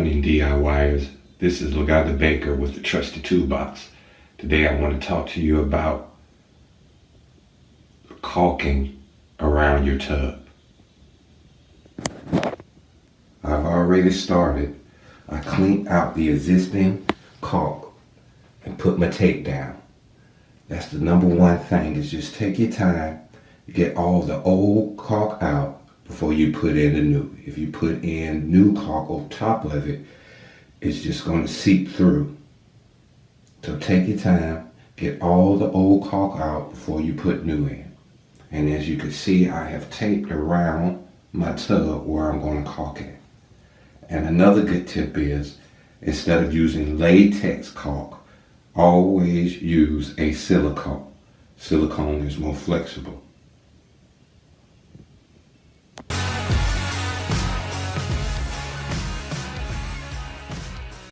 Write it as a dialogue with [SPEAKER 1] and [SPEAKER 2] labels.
[SPEAKER 1] morning, DIYers. This is Lagaunda Baker with the Trusty Toolbox. Today I want to talk to you about caulking around your tub. I've already started. I cleaned out the existing caulk and put my tape down. That's the number one thing, is just take your time, get all the old caulk out before you put in the new. If you put in new caulk on top of it, it's just going to seep through. So take your time, get all the old caulk out before you put new in. And as you can see, I have taped around my tub where I'm going to caulk it. And another good tip is, instead of using latex caulk, always use a silicone. Silicone is more flexible.